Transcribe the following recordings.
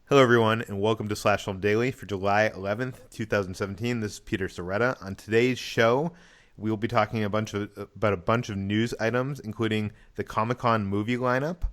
Hello, everyone, and welcome to Slash Film Daily for July 11th, 2017. This is Peter Soretta. On today's show, we will be talking about a bunch of news items, including the Comic-Con movie lineup,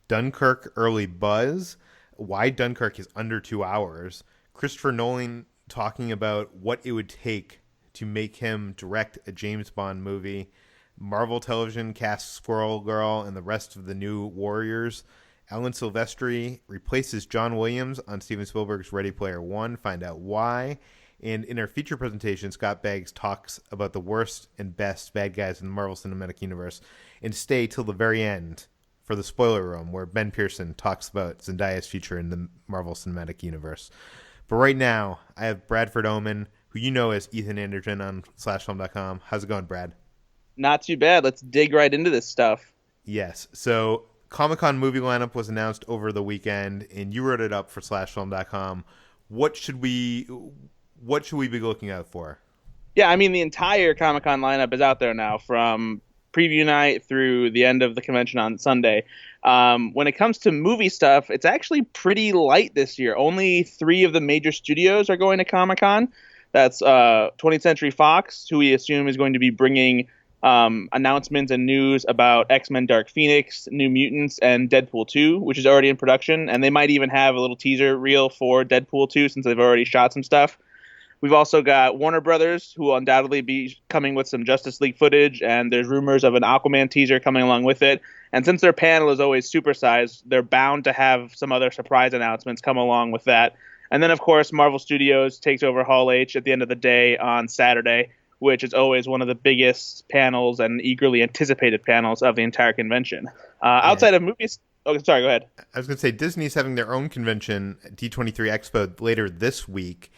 Dunkirk early buzz, why Dunkirk is under 2 hours, Christopher Nolan talking about what it would take to make him direct a James Bond movie, Marvel Television casts Squirrel Girl and the rest of the new Warriors, Alan Silvestri replaces John Williams on Steven Spielberg's Ready Player One. Find out why. And in our feature presentation, Scott Beggs talks about the worst and best bad guys in the Marvel Cinematic Universe. And stay till the very end for the spoiler room, where Ben Pearson talks about Zendaya's future in the Marvel Cinematic Universe. But right now, I have Bradford Oman, who you know as Ethan Anderton on slashfilm.com. How's it going, Brad? Not too bad. Let's dig right into this stuff. Yes. So Comic-Con movie lineup was announced over the weekend, and you wrote it up for slashfilm.com. What should we be looking out for? Yeah, I mean, the entire Comic Con lineup is out there now from preview night through the end of the convention on Sunday. When it comes to movie stuff, it's actually pretty light this year. Only three of the major studios are going to Comic Con. That's 20th Century Fox, who we assume is going to be bringing announcements and news about X-Men Dark Phoenix, New Mutants, and Deadpool 2, which is already in production. And they might even have a little teaser reel for Deadpool 2 since they've already shot some stuff. We've also got Warner Brothers, who will undoubtedly be coming with some Justice League footage, and there's rumors of an Aquaman teaser coming along with it. And since their panel is always supersized, they're bound to have some other surprise announcements come along with that. And then, of course, Marvel Studios takes over Hall H at the end of the day on Saturday, which is always one of the biggest panels and eagerly anticipated panels of the entire convention. Yeah, Outside of movies, oh, sorry, go ahead. I was going to say Disney's having their own convention, D23 Expo, later this week.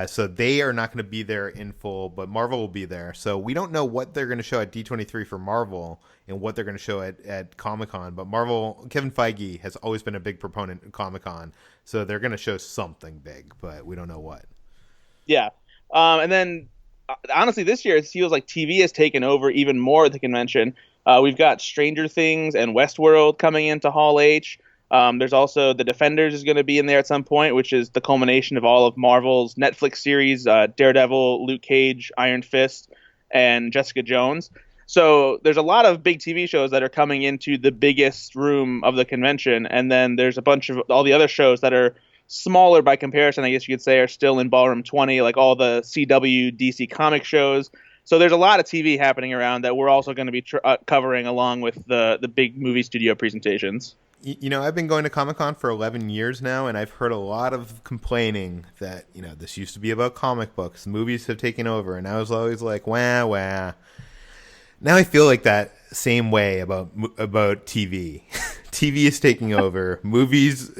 So they are not going to be there in full, but Marvel will be there. So we don't know what they're going to show at D23 for Marvel and what they're going to show at Comic-Con. But Marvel, Kevin Feige has always been a big proponent of Comic-Con. So they're going to show something big, but we don't know what. Yeah. And then, honestly, this year it feels like TV has taken over even more at the convention. We've got Stranger Things and Westworld coming into Hall H. There's also The Defenders is going to be in there at some point, which is the culmination of all of Marvel's Netflix series, Daredevil, Luke Cage, Iron Fist, and Jessica Jones. So there's a lot of big TV shows that are coming into the biggest room of the convention. And then there's a bunch of all the other shows that are smaller by comparison, I guess you could say, are still in Ballroom 20, like all the CW, DC comic shows. So there's a lot of TV happening around that we're also going to be covering along with the big movie studio presentations. I've been going to Comic-Con for 11 years now, and I've heard a lot of complaining that, this used to be about comic books. Movies have taken over, and I was always like, wah, wah. Now I feel like that same way about TV. TV is taking over. Movies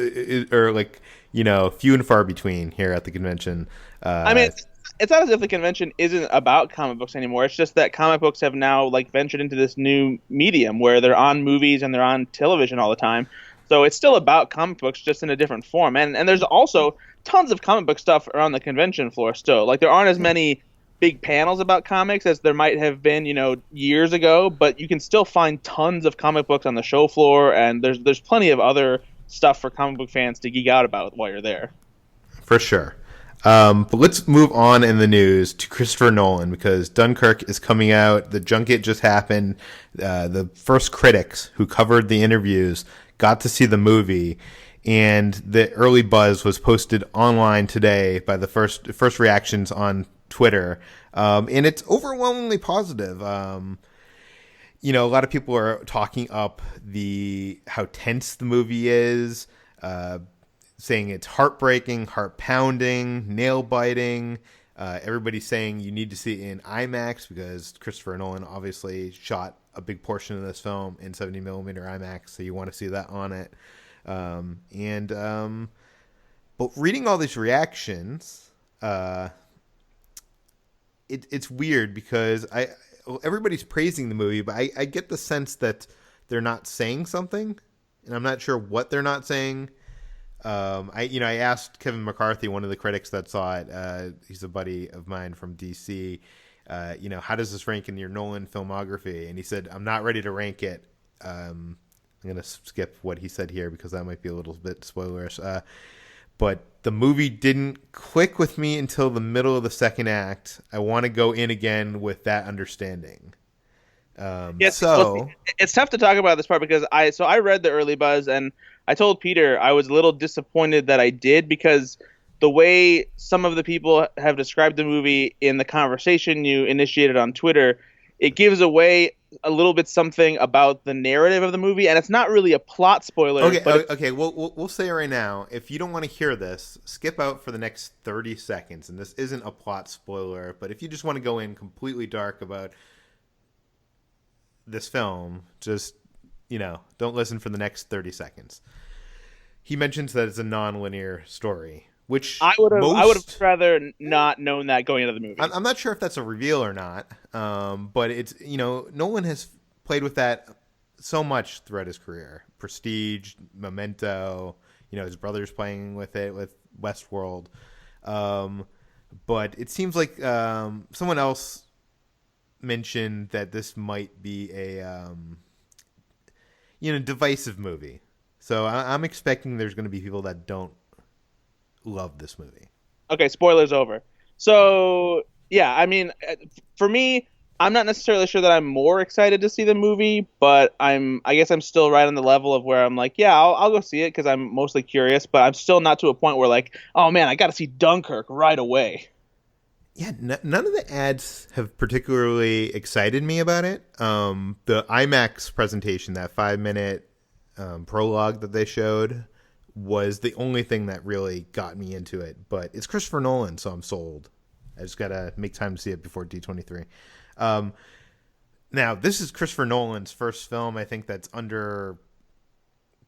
are like, few and far between here at the convention. I mean, it's not as if the convention isn't about comic books anymore. It's just that comic books have now like ventured into this new medium where they're on movies and they're on television all the time. So it's still about comic books, just in a different form. And there's also tons of comic book stuff around the convention floor still. Like there aren't as many big panels about comics as there might have been, years ago, but you can still find tons of comic books on the show floor, and there's plenty of other stuff for comic book fans to geek out about while you're there. For sure. But let's move on in the news to Christopher Nolan, because Dunkirk is coming out. The junket just happened. The first critics who covered the interviews got to see the movie, and the early buzz was posted online today by the first reactions on Twitter, and it's overwhelmingly positive. A lot of people are talking up how tense the movie is, saying it's heartbreaking, heart-pounding, nail-biting. Everybody's saying you need to see it in IMAX because Christopher Nolan obviously shot a big portion of this film in 70mm IMAX, so you want to see that on it. But reading all these reactions, it's weird because everybody's praising the movie, but I get the sense that they're not saying something, and I'm not sure what they're not saying. I asked Kevin McCarthy, one of the critics that saw it. He's a buddy of mine from DC. How does this rank in your Nolan filmography? And he said, I'm not ready to rank it. I'm going to skip what he said here because that might be a little bit spoilerish. but the movie didn't click with me until the middle of the second act. I want to go in again with that understanding. Yes, well, it's tough to talk about this part because I read the early buzz and I told Peter I was a little disappointed that I did because the way some of the people have described the movie in the conversation you initiated on Twitter, it gives away a little bit something about the narrative of the movie, and it's not really a plot spoiler. Okay. We'll say right now, if you don't want to hear this, skip out for the next 30 seconds. And this isn't a plot spoiler, but if you just want to go in completely dark about this film, just, don't listen for the next 30 seconds. He mentions that it's a non-linear story, which I would have rather not known that going into the movie. I'm not sure if that's a reveal or not, but it's, Nolan has played with that so much throughout his career. Prestige, Memento, his brother's playing with it with Westworld. But it seems like someone else mentioned that this might be a divisive movie. So I'm expecting there's going to be people that don't love this movie. Okay, spoilers over. So yeah, I mean, for me, I'm not necessarily sure that I'm more excited to see the movie, but I guess I'm still right on the level of where I'm like, yeah, I'll go see it because I'm mostly curious, but I'm still not to a point where like, oh man, I got to see Dunkirk right away. Yeah, none of the ads have particularly excited me about it. The IMAX presentation, that 5-minute prologue that they showed, was the only thing that really got me into it. But it's Christopher Nolan, so I'm sold. I just got to make time to see it before D23. Now, this is Christopher Nolan's first film, I think, that's under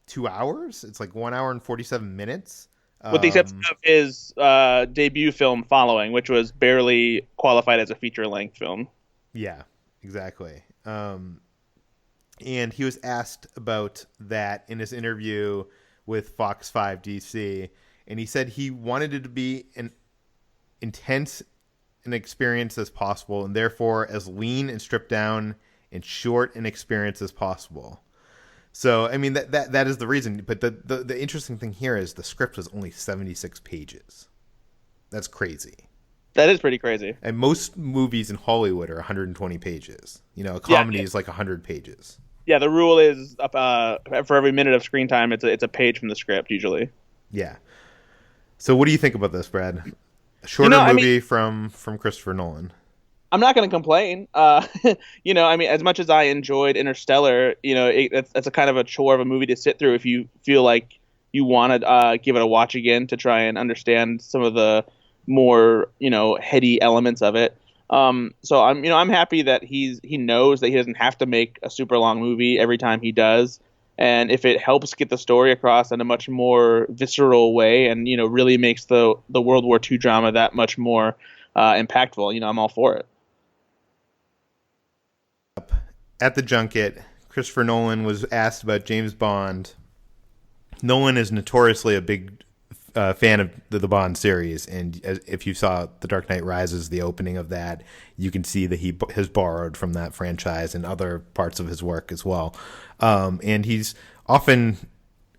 2 hours. It's like 1 hour and 47 minutes. With the exception of his debut film Following, which was barely qualified as a feature-length film. Yeah, exactly. And he was asked about that in his interview with Fox 5 DC, and he said he wanted it to be an intense an experience as possible, and therefore as lean and stripped down and short an experience as possible. So, I mean, that is the reason. But the interesting thing here is the script was only 76 pages. That's crazy. That is pretty crazy. And most movies in Hollywood are 120 pages. A comedy is like 100 pages. Yeah, the rule is for every minute of screen time, it's a page from the script usually. Yeah. So, what do you think about this, Brad? A shorter movie from Christopher Nolan. I'm not going to complain. I mean, as much as I enjoyed Interstellar, it's a kind of a chore of a movie to sit through if you feel like you want to give it a watch again to try and understand some of the more, heady elements of it. So I'm happy that he knows that he doesn't have to make a super long movie every time he does. And if it helps get the story across in a much more visceral way and, really makes the World War II drama that much more impactful, I'm all for it. At the junket, Christopher Nolan was asked about James Bond. Nolan is notoriously a big fan of the Bond series, and if you saw The Dark Knight Rises, the opening of that, you can see that he has borrowed from that franchise and other parts of his work as well. And he's often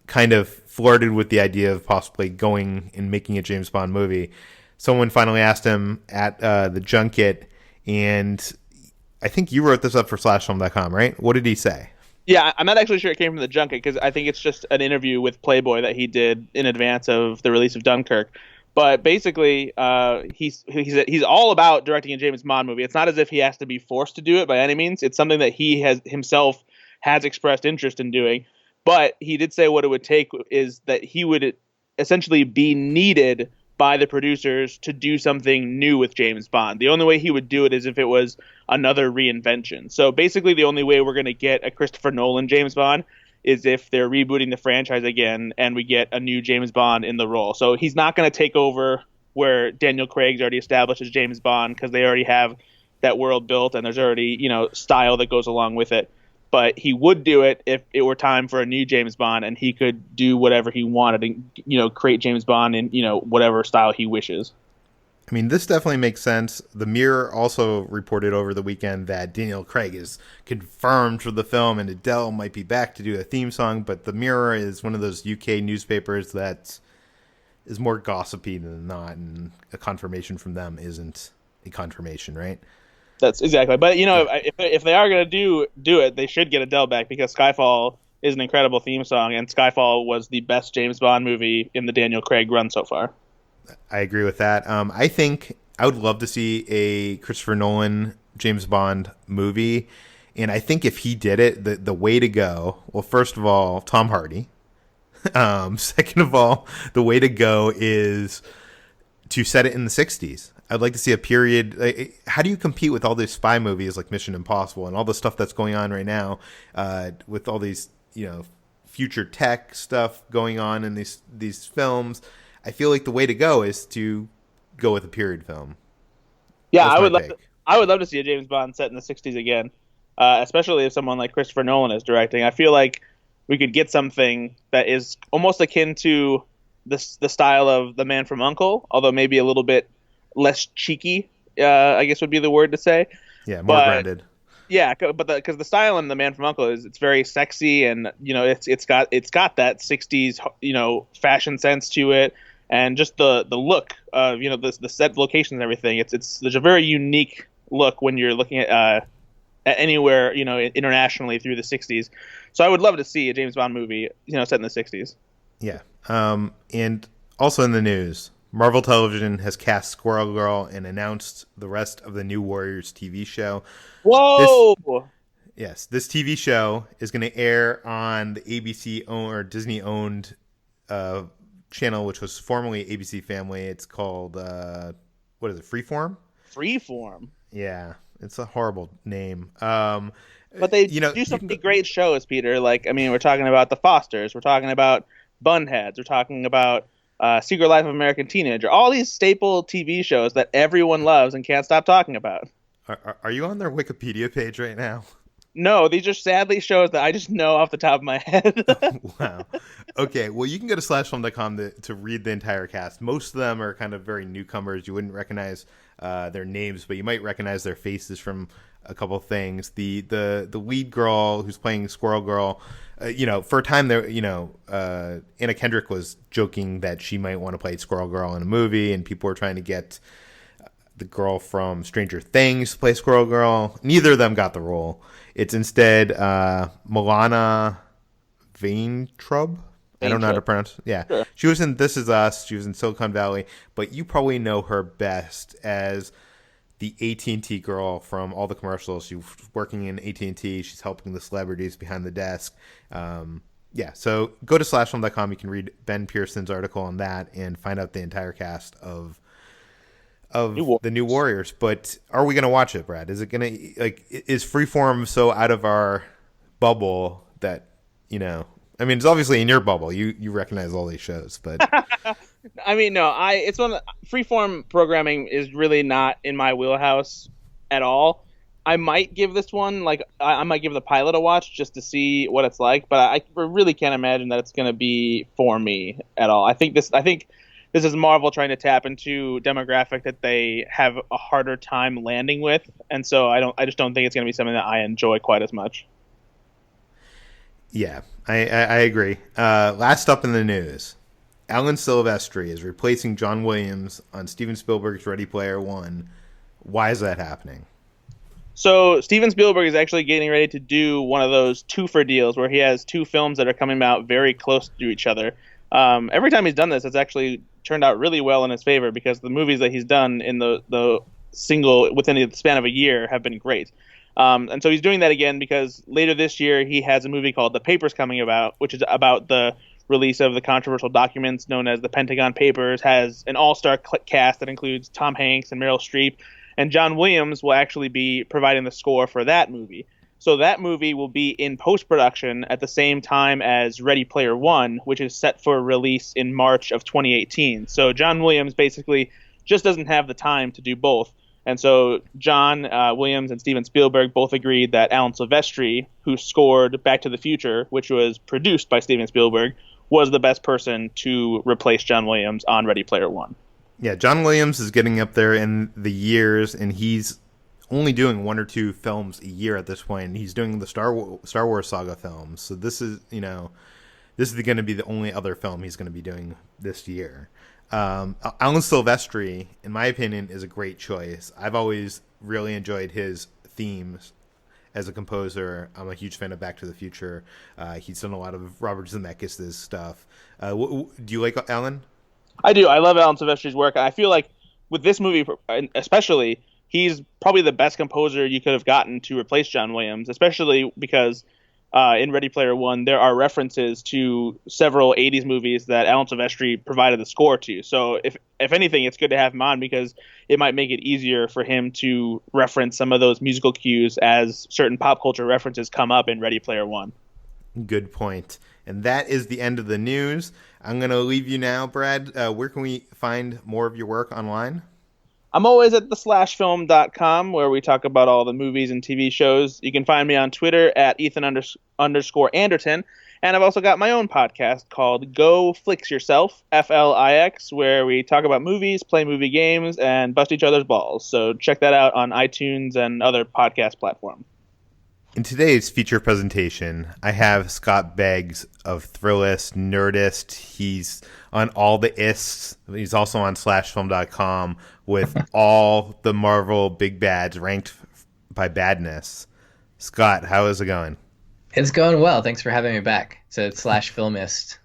kind of flirted with the idea of possibly going and making a James Bond movie. Someone finally asked him at the junket, and I think you wrote this up for slashfilm.com, right? What did he say? Yeah, I'm not actually sure it came from the junket because I think it's just an interview with Playboy that he did in advance of the release of Dunkirk. But basically, he's all about directing a James Bond movie. It's not as if he has to be forced to do it by any means. It's something that he himself has expressed interest in doing. But he did say what it would take is that he would essentially be needed by the producers to do something new with James Bond. The only way he would do it is if it was another reinvention. So basically the only way we're going to get a Christopher Nolan James Bond is if they're rebooting the franchise again and we get a new James Bond in the role. So he's not going to take over where Daniel Craig's already established as James Bond because they already have that world built and there's already, style that goes along with it. But he would do it if it were time for a new James Bond and he could do whatever he wanted and, create James Bond in, whatever style he wishes. I mean, this definitely makes sense. The Mirror also reported over the weekend that Daniel Craig is confirmed for the film and Adele might be back to do a theme song. But The Mirror is one of those UK newspapers that's is more gossipy than not, and a confirmation from them isn't a confirmation, right? That's exactly. But Yeah. if they are gonna do it, they should get Adele back because Skyfall is an incredible theme song, and Skyfall was the best James Bond movie in the Daniel Craig run so far. I agree with that. I think I would love to see a Christopher Nolan James Bond movie, and I think if he did it, the way to go. Well, first of all, Tom Hardy. Second of all, the way to go is to set it in the '60s. I'd like to see a period. Like, how do you compete with all these spy movies like Mission Impossible and all the stuff that's going on right now, with all these future tech stuff going on in these films? I feel like the way to go is to go with a period film. Yeah, That's my take. I would love to see a James Bond set in the '60s again, especially if someone like Christopher Nolan is directing. I feel like we could get something that is almost akin to the style of The Man from U.N.C.L.E., although maybe a little bit less cheeky. I guess would be the word to say. Yeah, more But grounded. yeah, but because the style in The Man from U.N.C.L.E. is it's very sexy, and it's got that '60s fashion sense to it, and just the look of the set locations and everything. It's there's a very unique look when you're looking at anywhere internationally through the '60s. So I would love to see a James Bond movie set in the '60s. Yeah. And also in the news, Marvel Television has cast Squirrel Girl and announced the rest of the New Warriors TV show. Whoa! This TV show is going to air on the ABC or Disney owned channel, which was formerly ABC Family. It's called what is it? Freeform. Freeform. Yeah, it's a horrible name. But they do so many great shows, Peter. Like, I mean, we're talking about The Fosters. We're talking about Bunheads. We're talking about Secret Life of American Teenager. All these staple TV shows that everyone loves and can't stop talking about. Are you on their Wikipedia page right now? No, these are sadly shows that I just know off the top of my head. Wow. Okay, well, you can go to slashfilm.com to read the entire cast. Most of them are kind of very newcomers. You wouldn't recognize their names, but you might recognize their faces from a couple of things. The lead girl who's playing Squirrel Girl, for a time there, Anna Kendrick was joking that she might want to play Squirrel Girl in a movie, and people were trying to get the girl from Stranger Things to play Squirrel Girl. Neither of them got the role. It's instead Milana Vaintrub. I don't know how to pronounce it. Yeah. Sure. She was in This Is Us. She was in Silicon Valley. But you probably know her best as the AT&T girl from all the commercials. She was working in AT&T. She's helping the celebrities behind the desk. So go to slashfilm.com. You can read Ben Pearson's article on that and find out the entire cast of the New Warriors. But are we going to watch it, Brad? Is it going to, is Freeform so out of our bubble that, I mean, it's obviously in your bubble. You recognize all these shows, but I mean, no, it's freeform programming is really not in my wheelhouse at all. I might give this one, I might give the pilot a watch just to see what it's like, but I really can't imagine that it's going to be for me at all. I think this is Marvel trying to tap into demographic that they have a harder time landing with, and so I just don't think it's going to be something that I enjoy quite as much. Yeah, I agree. Last up in the news, Alan Silvestri is replacing John Williams on Steven Spielberg's Ready Player One. Why is that happening? So Steven Spielberg is actually getting ready to do one of those two-for deals where he has two films that are coming out very close to each other. Every time he's done this, it's actually turned out really well in his favor because the movies that he's done in the single within the span of a year have been great. And so he's doing that again because later this year he has a movie called The Papers coming about, which is about the release of the controversial documents known as the Pentagon Papers, has an all-star cast that includes Tom Hanks and Meryl Streep, and John Williams will actually be providing the score for that movie. So that movie will be in post-production at the same time as Ready Player One, which is set for release in March of 2018. So John Williams basically just doesn't have the time to do both. And so John Williams and Steven Spielberg both agreed that Alan Silvestri, who scored Back to the Future, which was produced by Steven Spielberg, was the best person to replace John Williams on Ready Player One. Yeah, John Williams is getting up there in the years, and he's only doing one or two films a year at this point. He's doing the Star Wars saga films. So this is, this is going to be the only other film he's going to be doing this year. Alan Silvestri, in my opinion, is a great choice. I've always really enjoyed his themes as a composer. I'm a huge fan of Back to the Future. He's done a lot of Robert Zemeckis' stuff. Do you like Alan? I do. I love Alan Silvestri's work. I feel like with this movie, especially, he's probably the best composer you could have gotten to replace John Williams, especially because in Ready Player One, there are references to several 80s movies that Alan Silvestri provided the score to. So if anything, it's good to have him on because it might make it easier for him to reference some of those musical cues as certain pop culture references come up in Ready Player One. Good point. And that is the end of the news. I'm going to leave you now, Brad. Where can we find more of your work online? I'm always at theslashfilm.com where we talk about all the movies and TV shows. You can find me on Twitter at Ethan_Anderton. And I've also got my own podcast called Go Flix Yourself, FLIX, where we talk about movies, play movie games, and bust each other's balls. So check that out on iTunes and other podcast platforms. In today's feature presentation, I have Scott Beggs of Thrillist, Nerdist. He's on all the ists. He's also on slashfilm.com with all the Marvel big bads ranked by badness. Scott, how is it going? It's going well. Thanks for having me back. So it's /Filmist.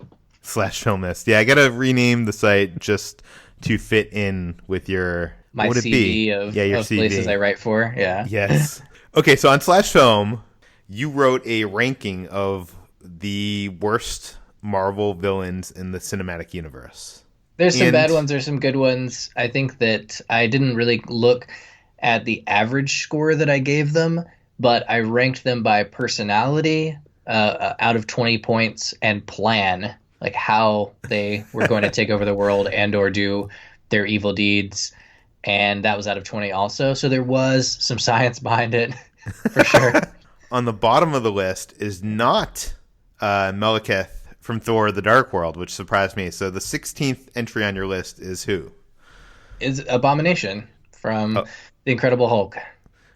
/Filmist. Yeah, I got to rename the site just to fit in with your... My CV of places I write for. Yeah. Yes. Okay, so on /Film, you wrote a ranking of the worst Marvel villains in the cinematic universe. There's some bad ones, there's some good ones. I think that I didn't really look at the average score that I gave them, but I ranked them by personality out of 20 points and plan, like how they were going to take over the world and or do their evil deeds. And that was out of 20 also. So there was some science behind it, for sure. On the bottom of the list is not Malekith from Thor: The Dark World, which surprised me. So the 16th entry on your list is who? Is Abomination from The Incredible Hulk.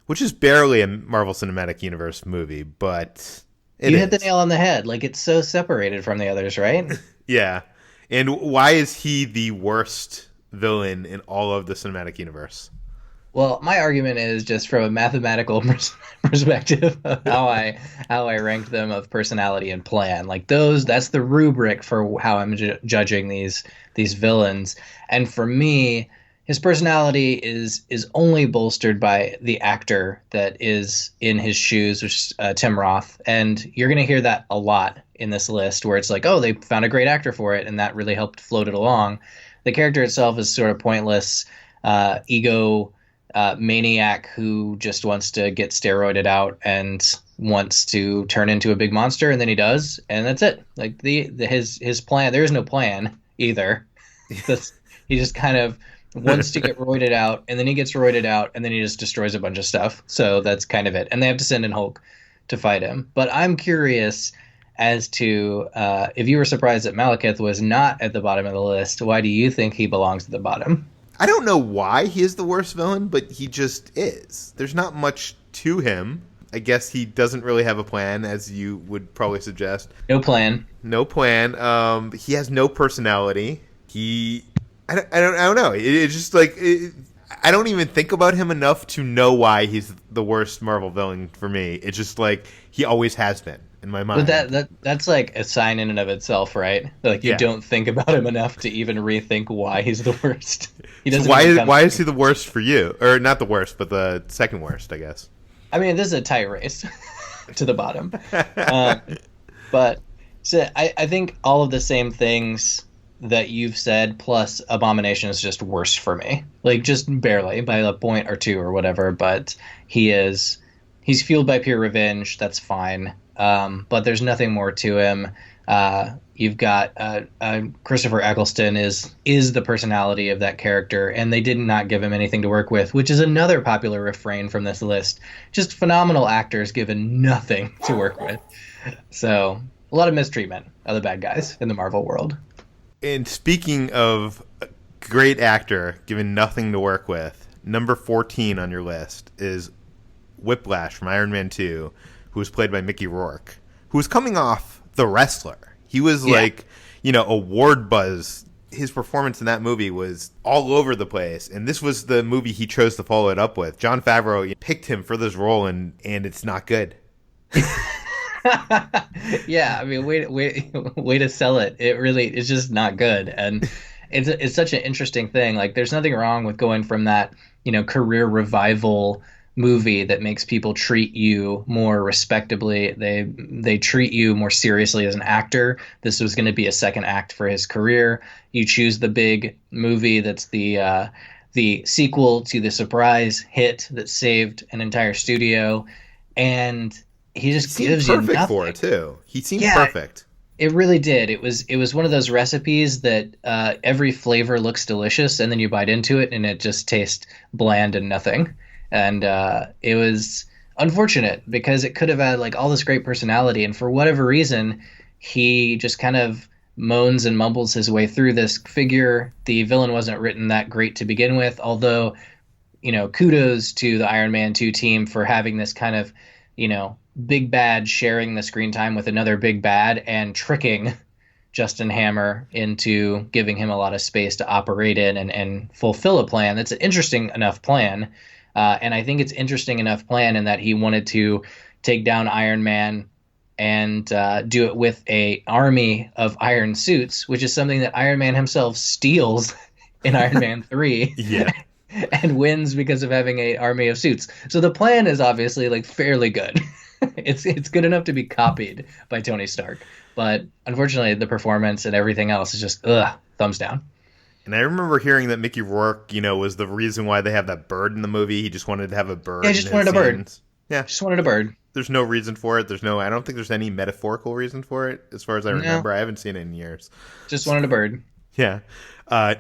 Which is barely a Marvel Cinematic Universe movie, but you hit the nail on the head. Like, it's so separated from the others, right? Yeah. And why is he the worst villain in all of the cinematic universe? Well, my argument is just from a mathematical perspective of how I ranked them of personality and plan. Like that's the rubric for how I'm judging these villains. And for me, his personality is only bolstered by the actor that is in his shoes, which is Tim Roth. And you're going to hear that a lot in this list where it's like, oh, they found a great actor for it, and that really helped float it along. The character itself is sort of pointless, ego maniac who just wants to get steroided out and wants to turn into a big monster, and then he does, and that's it. Like his plan, there is no plan either. He just kind of wants to get roided out, and then he gets roided out, and then he just destroys a bunch of stuff. So that's kind of it. And they have to send in Hulk to fight him. But I'm curious as to if you were surprised that Malekith was not at the bottom of the list, why do you think he belongs at the bottom? I don't know why he is the worst villain, but he just is. There's not much to him. I guess he doesn't really have a plan, as you would probably suggest. No plan. No plan. He has no personality. I don't know. It's just like I don't even think about him enough to know why he's the worst Marvel villain for me. It's just like he always has been in my mind. But that's like a sign in and of itself, right? Like you don't think about him enough to even rethink why he's the worst. He doesn't. So why is he the worst for you? Or not the worst, but the second worst, I guess. I mean, this is a tight race to the bottom. But so I think all of the same things that you've said, plus Abomination is just worse for me. Like, just barely, by a point or two or whatever, but he's fueled by pure revenge, that's fine. But there's nothing more to him. You've got Christopher Eccleston is the personality of that character, and they did not give him anything to work with, which is another popular refrain from this list. Just phenomenal actors given nothing to work with. So, a lot of mistreatment of the bad guys in the Marvel world. And speaking of a great actor given nothing to work with, number 14 on your list is Whiplash from Iron Man 2, who was played by Mickey Rourke, who was coming off The Wrestler. He was like, award buzz. His performance in that movie was all over the place, and this was the movie he chose to follow it up with. Jon Favreau picked him for this role, and it's not good. Yeah, I mean, way to sell it. It's just not good, and it's such an interesting thing. Like, there's nothing wrong with going from that, career revival movie that makes people treat you more respectably. They treat you more seriously as an actor. This was going to be a second act for his career. You choose the big movie that's the sequel to the surprise hit that saved an entire studio, and he just gives you perfect nothing. For it too. He seemed perfect. It really did. It was one of those recipes that every flavor looks delicious, and then you bite into it, and it just tastes bland and nothing. And it was unfortunate because it could have had like all this great personality, and for whatever reason, he just kind of moans and mumbles his way through this figure. The villain wasn't written that great to begin with, although, kudos to the Iron Man 2 team for having this kind of, big bad sharing the screen time with another big bad and tricking Justin Hammer into giving him a lot of space to operate in and fulfill a plan. That's an interesting enough plan. And I think it's interesting enough plan in that he wanted to take down Iron Man and do it with a army of iron suits, which is something that Iron Man himself steals in Iron Man 3. Yeah. And wins because of having an army of suits. So the plan is obviously like fairly good. It's good enough to be copied by Tony Stark. But unfortunately, the performance and everything else is just thumbs down. And I remember hearing that Mickey Rourke, was the reason why they have that bird in the movie. He just wanted to have a bird. Yeah, just wanted a bird. Yeah, just wanted a bird. There's no reason for it. I don't think there's any metaphorical reason for it, as far as I remember. I haven't seen it in years. Just wanted a bird. Yeah.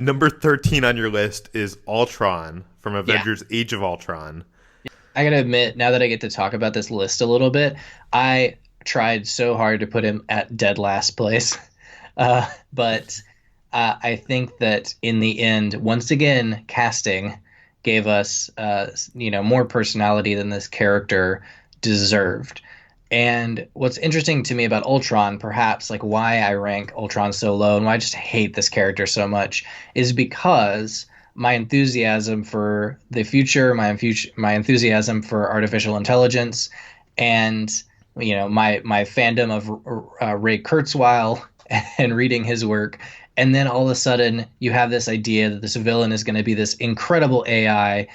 Number 13 on your list is Ultron from Avengers: Age of Ultron. I gotta admit, now that I get to talk about this list a little bit, I tried so hard to put him at dead last place. But I think that in the end, once again, casting gave us, more personality than this character deserved. And what's interesting to me about Ultron, perhaps like why I rank Ultron so low and why I just hate this character so much, is because my enthusiasm for the future, my enthusiasm for artificial intelligence, and my fandom of Ray Kurzweil and reading his work. And then all of a sudden you have this idea that this villain is going to be this incredible AI,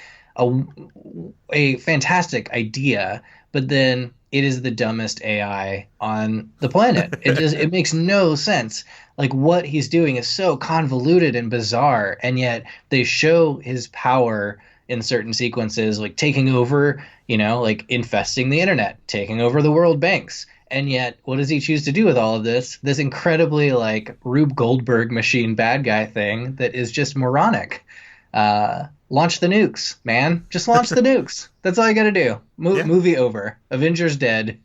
a fantastic idea, but then it is the dumbest AI on the planet. It makes no sense. Like, what he's doing is so convoluted and bizarre, and yet they show his power in certain sequences, like taking over, like infesting the internet, taking over the world banks. And yet, what does he choose to do with all of this? This incredibly like Rube Goldberg machine bad guy thing that is just moronic. Launch the nukes, man. Just launch the nukes. That's all you got to do. Movie over. Avengers dead.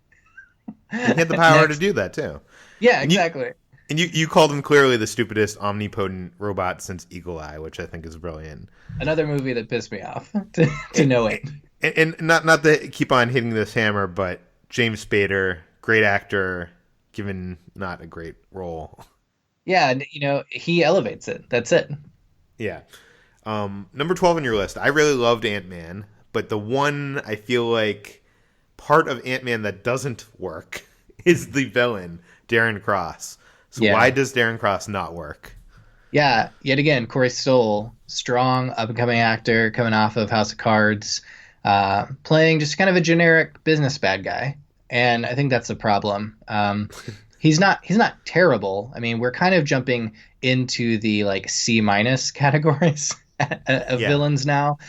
He had the power to do that too. Yeah, exactly. And you called him clearly the stupidest omnipotent robot since Eagle Eye, which I think is brilliant. Another movie that pissed me off to know it. And not to keep on hitting this hammer, but James Spader, great actor, given not a great role. Yeah, he elevates it. That's it. Yeah. Number 12 on your list. I really loved Ant-Man, but the one I feel like part of Ant-Man that doesn't work is the villain, Darren Cross. So why does Darren Cross not work? Yeah, yet again, Corey Stoll, strong up-and-coming actor coming off of House of Cards, playing just kind of a generic business bad guy. And I think that's the problem. He's not terrible. I mean, we're kind of jumping into the like C- categories of villains now.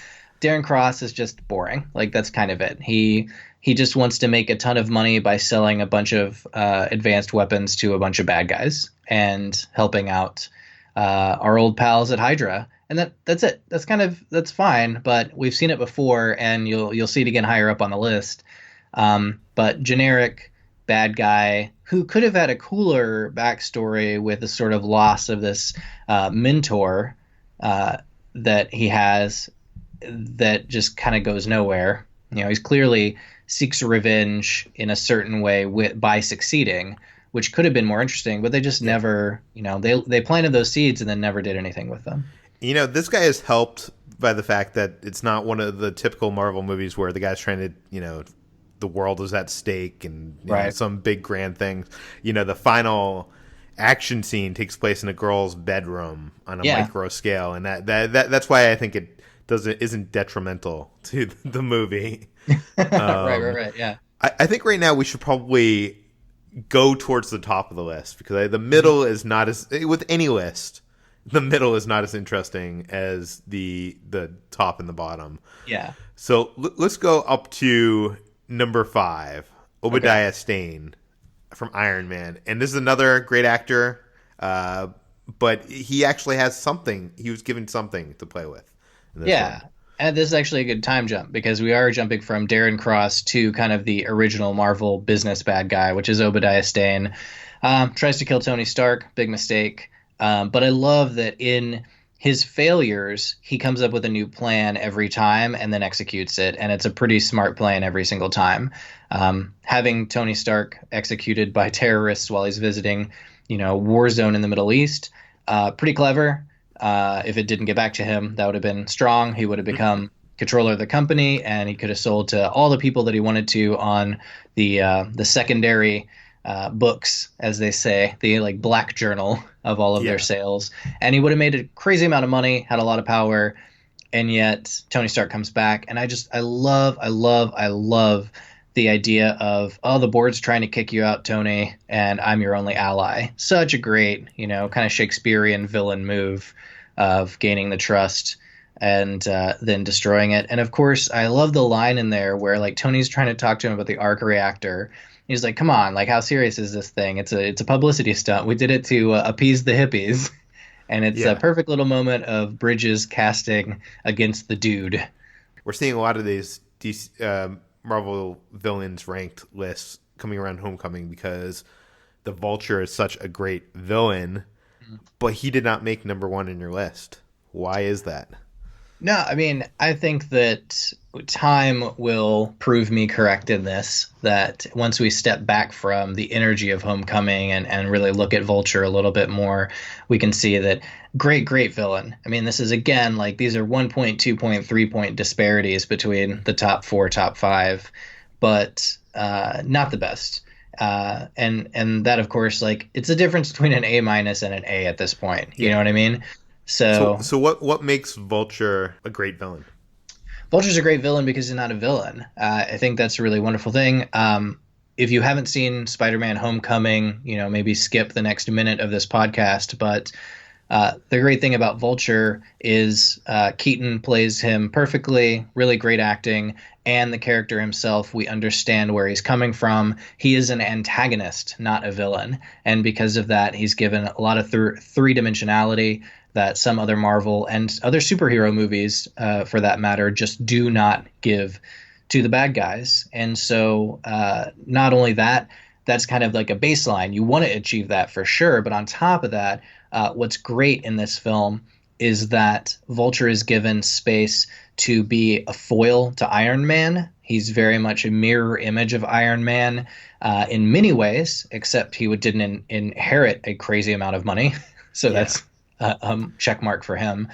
Darren Cross is just boring. Like, that's kind of it. He just wants to make a ton of money by selling a bunch of advanced weapons to a bunch of bad guys and helping out our old pals at Hydra. And that's it. That's fine. But we've seen it before, and you'll see it again higher up on the list. But generic bad guy who could have had a cooler backstory with a sort of loss of this mentor that he has that just kind of goes nowhere. He's clearly seeks revenge in a certain way by succeeding, which could have been more interesting, but they just never, they planted those seeds and then never did anything with them. This guy is helped by the fact that it's not one of the typical Marvel movies where the guy's trying to, the world is at stake and some big grand thing. The final action scene takes place in a girl's bedroom on a micro scale, and that's why I think it isn't detrimental to the movie. Right. Yeah. I think right now we should probably go towards the top of the list, because the middle is not as, with any list, the middle is not as interesting as the top and the bottom. Yeah. So let's go up to number 5, Obadiah Stane from Iron Man. And this is another great actor, but he actually has something. He was given something to play with. Yeah. And this is actually a good time jump, because we are jumping from Darren Cross to kind of the original Marvel business bad guy, which is Obadiah Stane. Tries to kill Tony Stark. Big mistake. But I love that in his failures, he comes up with a new plan every time and then executes it. And it's a pretty smart plan every single time. Having Tony Stark executed by terrorists while he's visiting, a war zone in the Middle East, pretty clever. If it didn't get back to him, that would have been strong. He would have become controller of the company, and he could have sold to all the people that he wanted to on the secondary books, as they say, the black journal of all of their sales. And he would have made a crazy amount of money, had a lot of power, and yet Tony Stark comes back. And I love the idea of, the board's trying to kick you out, Tony, and I'm your only ally. Such a great, kind of Shakespearean villain move of gaining the trust and then destroying it. And of course, I love the line in there where Tony's trying to talk to him about the arc reactor. He's like, come on, how serious is this thing? It's a publicity stunt. We did it to appease the hippies. And it's a perfect little moment of Bridges casting against the dude. We're seeing a lot of these Marvel villains ranked lists coming around Homecoming, because the Vulture is such a great villain, but he did not make number 1 in your list. Why is that? No, I mean, I think that time will prove me correct in this, that once we step back from the energy of Homecoming and really look at Vulture a little bit more, we can see that great villain. I mean, this is, again, these are 1 point, 2 point, 3 point disparities between the top 4, top 5, but not the best. And that, of course, it's a difference between an A- and an A at this point. You know what I mean? So what makes Vulture a great villain? Vulture's a great villain because he's not a villain. I think that's a really wonderful thing. If you haven't seen Spider-Man Homecoming, maybe skip the next minute of this podcast. But the great thing about Vulture is Keaton plays him perfectly, really great acting, and the character himself, we understand where he's coming from. He is an antagonist, not a villain. And because of that, he's given a lot of three-dimensionality that some other Marvel and other superhero movies, for that matter, just do not give to the bad guys. And so not only that, that's kind of like a baseline. You want to achieve that for sure. But on top of that, what's great in this film is that Vulture is given space to be a foil to Iron Man. He's very much a mirror image of Iron Man in many ways, except he didn't inherit a crazy amount of money. So that's a check mark for him.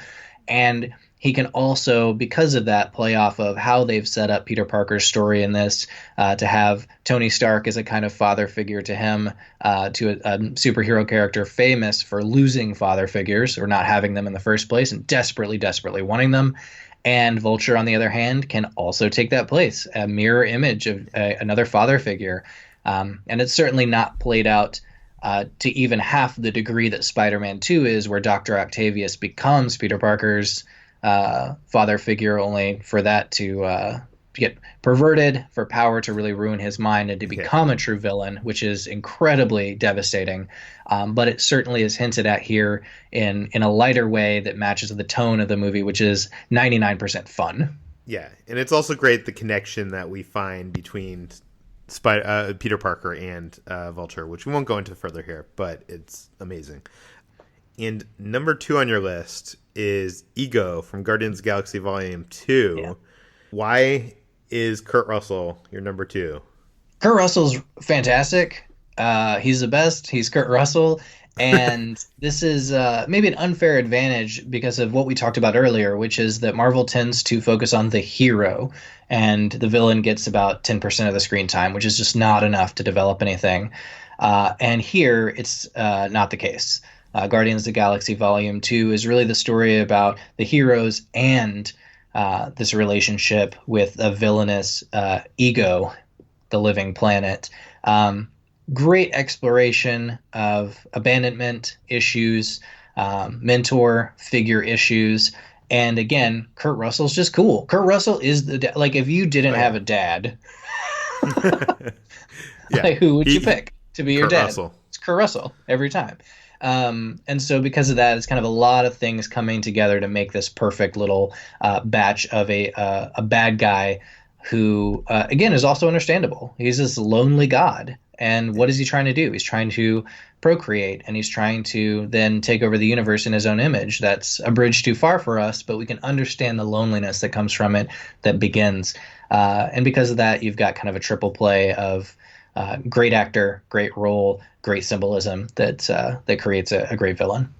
And he can also, because of that, play off of how they've set up Peter Parker's story in this, to have Tony Stark as a kind of father figure to him, to a superhero character famous for losing father figures or not having them in the first place and desperately wanting them. And Vulture, on the other hand, can also take that place, a mirror image of another father figure. And it's certainly not played out to even half the degree that Spider-Man 2 is, where Dr. Octavius becomes Peter Parker's father figure, only for that to get perverted, for power to really ruin his mind and to become a true villain, which is incredibly devastating. But it certainly is hinted at here in a lighter way that matches the tone of the movie, which is 99% fun. Yeah, and it's also great the connection that we find between Peter Parker and Vulture, which we won't go into further here, but it's amazing. And number 2 on your list is Ego from Guardians of the Galaxy Volume 2. Yeah. Why is Kurt Russell your number 2? Kurt Russell's fantastic. He's the best. He's Kurt Russell. And this is maybe an unfair advantage because of what we talked about earlier, which is that Marvel tends to focus on the hero, and the villain gets about 10% of the screen time, which is just not enough to develop anything. And here, it's not the case. Guardians of the Galaxy Volume 2 is really the story about the heroes and this relationship with a villainous ego, the living planet. Great exploration of abandonment issues, mentor figure issues. And again, Kurt Russell's just cool. Kurt Russell is like, if you didn't have a dad, like, who would you pick to be your Kurt dad? Russell. It's Kurt Russell every time. And so because of that, it's kind of a lot of things coming together to make this perfect little batch of a bad guy who, again, is also understandable. He's this lonely god. And what is he trying to do? He's trying to procreate, and he's trying to then take over the universe in his own image. That's a bridge too far for us, but we can understand the loneliness that comes from it that begins. And because of that, you've got kind of a triple play of great actor, great role, great symbolism that creates a great villain.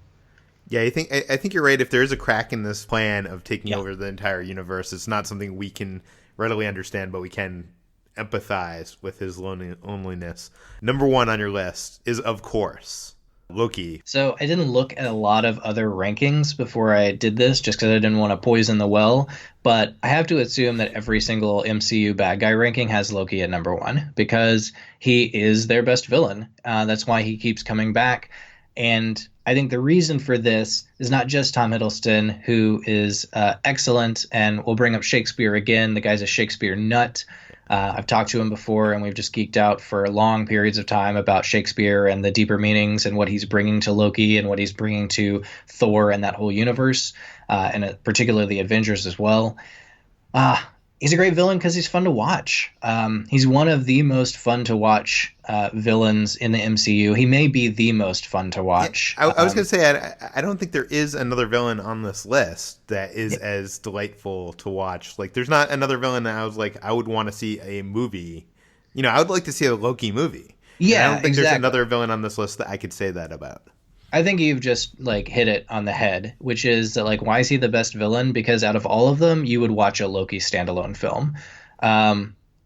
Yeah, I think you're right. If there is a crack in this plan of taking over the entire universe, it's not something we can readily understand, but we can empathize with his loneliness. Number one on your list is, of course, Loki. So I didn't look at a lot of other rankings before I did this, just because I didn't want to poison the well. But I have to assume that every single MCU bad guy ranking has Loki at number one, because he is their best villain. That's why he keeps coming back. And I think the reason for this is not just Tom Hiddleston, who is excellent, and we'll bring up Shakespeare again. The guy's a Shakespeare nut. I've talked to him before, and we've just geeked out for long periods of time about Shakespeare and the deeper meanings and what he's bringing to Loki and what he's bringing to Thor and that whole universe, and particularly the Avengers as well. He's a great villain because he's fun to watch. He's one of the most fun to watch villains in the MCU. He may be the most fun to watch. I was going to say, I don't think there is another villain on this list that is as delightful to watch. Like, there's not another villain that I was like, I would want to see a movie. You know, I would like to see a Loki movie. Yeah, and I don't think exactly. there's another villain on this list that I could say that about. I think you've just like hit it on the head, which is that, like, why is he the best villain? Because out of all of them, you would watch a Loki standalone film.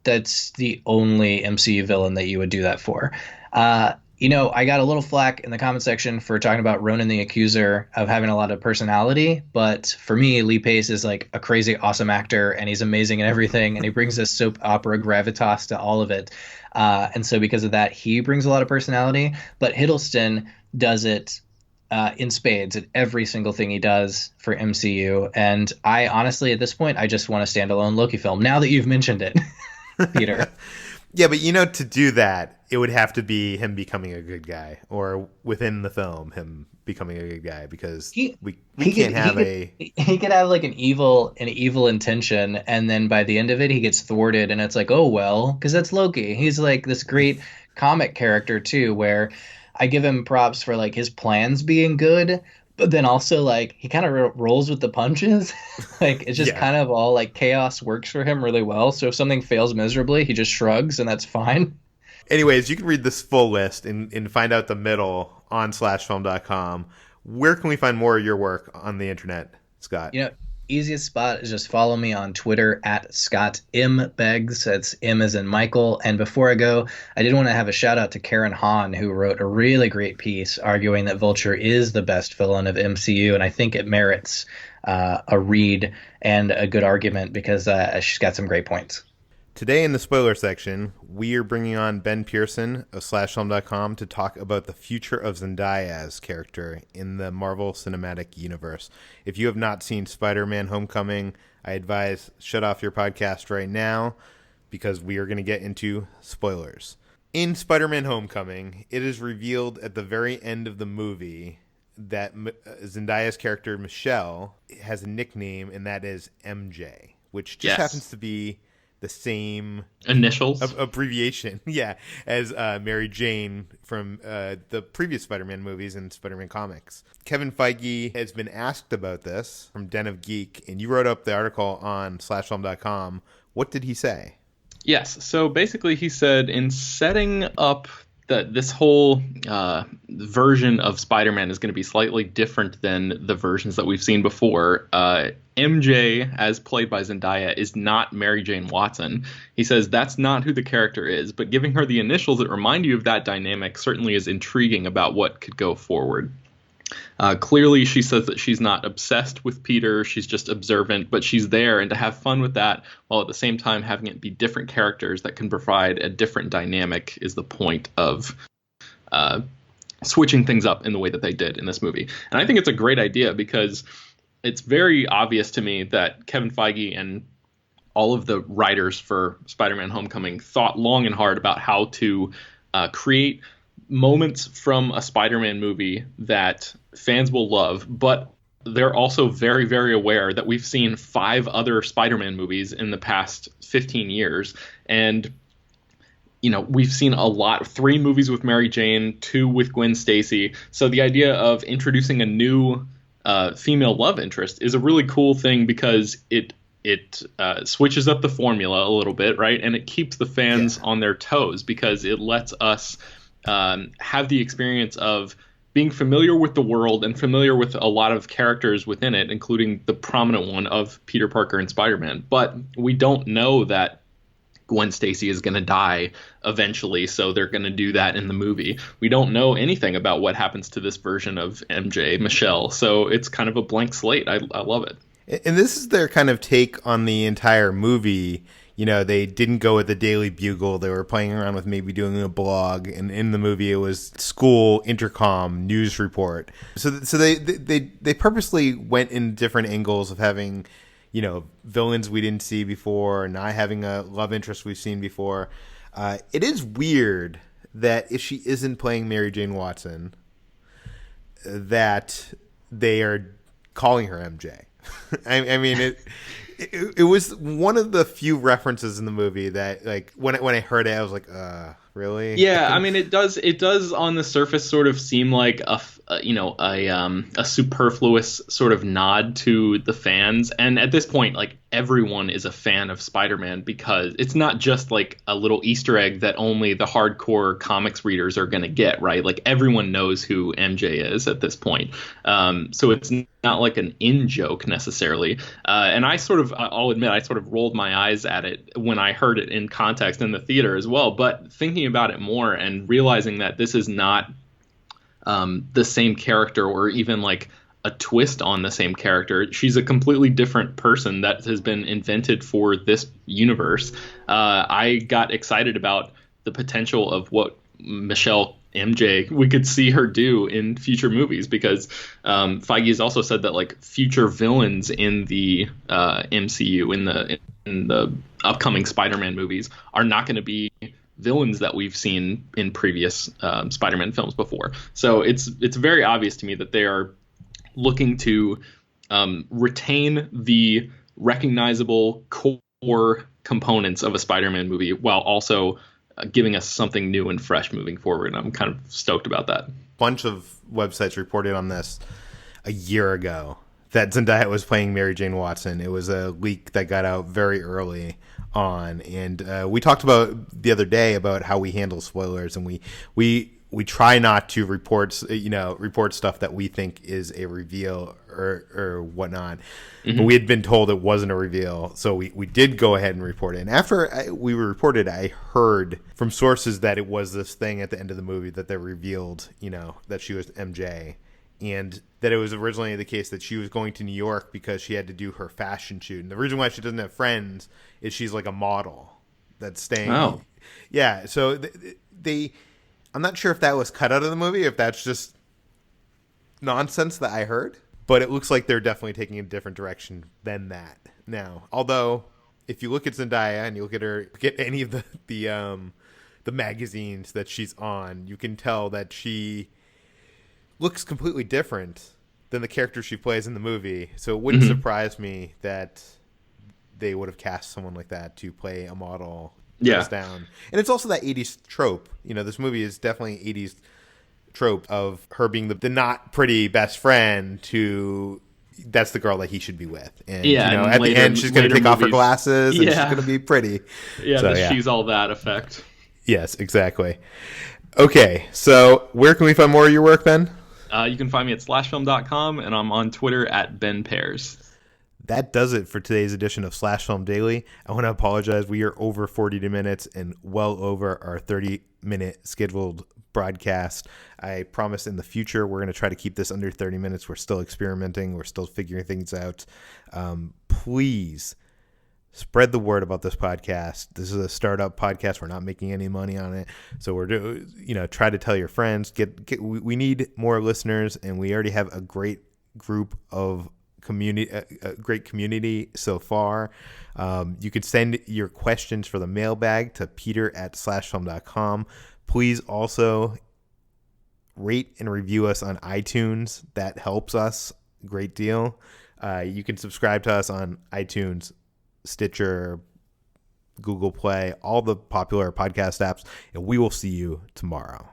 That's the only MCU villain that you would do that for. You know, I got a little flack in the comment section for talking about Ronan the Accuser of having a lot of personality, but for me, Lee Pace is like a crazy awesome actor, and he's amazing in everything, and he brings this soap opera gravitas to all of it. And so because of that, he brings a lot of personality, but Hiddleston does it in spades at every single thing he does for MCU. And I honestly, at this point, I just want a standalone Loki film. Now that you've mentioned it, Peter. Yeah, but, you know, to do that, it would have to be him becoming a good guy, or within the film, him becoming a good guy, because he could have like an evil intention, and then by the end of it, he gets thwarted, and it's like, oh well, because that's Loki. He's like this great comic character too, where I give him props for like his plans being good, but then also like he kind of rolls with the punches. Like it's just kind of all like chaos works for him really well. So if something fails miserably, he just shrugs, and that's fine. Anyways, you can read this full list and find out the middle on /film.com. Where can we find more of your work on the internet, Scott? You know, easiest spot is just follow me on Twitter at Scott M. Beggs. That's M as in Michael. And before I go, I did want to have a shout out to Karen Hahn, who wrote a really great piece arguing that Vulture is the best villain of MCU. And I think it merits a read and a good argument, because she's got some great points. Today in the spoiler section, we are bringing on Ben Pearson of /film.com to talk about the future of Zendaya's character in the Marvel Cinematic Universe. If you have not seen Spider-Man Homecoming, I advise shut off your podcast right now, because we are going to get into spoilers. In Spider-Man Homecoming, it is revealed at the very end of the movie that Zendaya's character, Michelle, has a nickname, and that is MJ, which just happens to be the same initials abbreviation, as Mary Jane from the previous Spider-Man movies and Spider-Man comics. Kevin Feige has been asked about this from Den of Geek, and you wrote up the article on /film.com. What did he say? Yes, so basically he said, in setting up that this whole version of Spider-Man is going to be slightly different than the versions that we've seen before. MJ, as played by Zendaya, is not Mary Jane Watson. He says that's not who the character is, but giving her the initials that remind you of that dynamic certainly is intriguing about what could go forward. Clearly, she says that she's not obsessed with Peter. She's just observant, but she's there, and to have fun with that while at the same time having it be different characters that can provide a different dynamic is the point of switching things up in the way that they did in this movie. And I think it's a great idea because it's very obvious to me that Kevin Feige and all of the writers for Spider-Man Homecoming thought long and hard about how to create moments from a Spider-Man movie that fans will love, but they're also very, very aware that we've seen 5 other Spider-Man movies in the past 15 years. And, you know, we've seen 3 movies with Mary Jane, 2 with Gwen Stacy. So the idea of introducing a new female love interest is a really cool thing because it switches up the formula a little bit, right? And it keeps the fans on their toes because it lets us have the experience of being familiar with the world and familiar with a lot of characters within it, including the prominent one of Peter Parker and Spider-Man. But we don't know that Gwen Stacy is going to die eventually, so they're going to do that in the movie. We don't know anything about what happens to this version of MJ, Michelle, so it's kind of a blank slate. I love it. And this is their kind of take on the entire movie. You know, they didn't go with the Daily Bugle. They were playing around with maybe doing a blog, and in the movie it was school intercom news report. So they purposely went in different angles of having, you know, villains we didn't see before, not having a love interest we've seen before. It is weird that if she isn't playing Mary Jane Watson, that they are calling her MJ. I mean, it was one of the few references in the movie that, like, when I heard it, I was like, really? Yeah, I mean, it does on the surface sort of seem like a superfluous sort of nod to the fans. And at this point, like, everyone is a fan of Spider-Man because it's not just like a little Easter egg that only the hardcore comics readers are going to get, right? Like, everyone knows who MJ is at this point. So it's not like an in-joke necessarily. And I'll admit, I sort of rolled my eyes at it when I heard it in context in the theater as well. But thinking about it more and realizing that this is not the same character or even like a twist on the same character. She's a completely different person that has been invented for this universe. I got excited about the potential of what Michelle MJ we could see her do in future movies because Feige has also said that like future villains in the MCU in the upcoming Spider-Man movies are not going to be villains that we've seen in previous Spider-Man films before. So it's very obvious to me that they are looking to retain the recognizable core components of a Spider-Man movie while also giving us something new and fresh moving forward. And I'm kind of stoked about that. Bunch of websites reported on this a year ago that Zendaya was playing Mary Jane Watson. It was a leak that got out very early on, and we talked about the other day about how we handle spoilers, and we try not to report stuff that we think is a reveal or whatnot. Mm-hmm. But we had been told it wasn't a reveal, so we did go ahead and report it. And after we reported, I heard from sources that it was this thing at the end of the movie that they revealed, that she was MJ, and that it was originally the case that she was going to New York because she had to do her fashion shoot. And the reason why she doesn't have friends is she's like a model that's staying. Oh. Yeah, so I'm not sure if that was cut out of the movie, if that's just nonsense that I heard. But it looks like they're definitely taking a different direction than that now. Although, if you look at Zendaya and you look at any of the magazines that she's on, you can tell that she looks completely different than the character she plays in the movie. So it wouldn't surprise me that they would have cast someone like that to play a model. Yeah. Down. And it's also that 80s trope. This movie is definitely 80s trope of her being the not pretty best friend to that's the girl that he should be with. And at the end she's going to take off her glasses and she's going to be pretty. Yeah, so, she's all that effect. Yes, exactly. Okay, so where can we find more of your work, Ben? You can find me at slashfilm.com, and I'm on Twitter at Ben Pears. That does it for today's edition of Slash Film Daily. I want to apologize. We are over 40 minutes and well over our 30-minute scheduled broadcast. I promise in the future we're going to try to keep this under 30 minutes. We're still experimenting. We're still figuring things out. Please spread the word about this podcast. This is a startup podcast. We're not making any money on it. So we're try to tell your friends. We need more listeners, and we already have a great group of community, a great community so far. You could send your questions for the mailbag to peter@slashfilm.com. Please also rate and review us on iTunes. That helps us a great deal. You can subscribe to us on iTunes, Stitcher, Google Play, all the popular podcast apps, and we will see you tomorrow.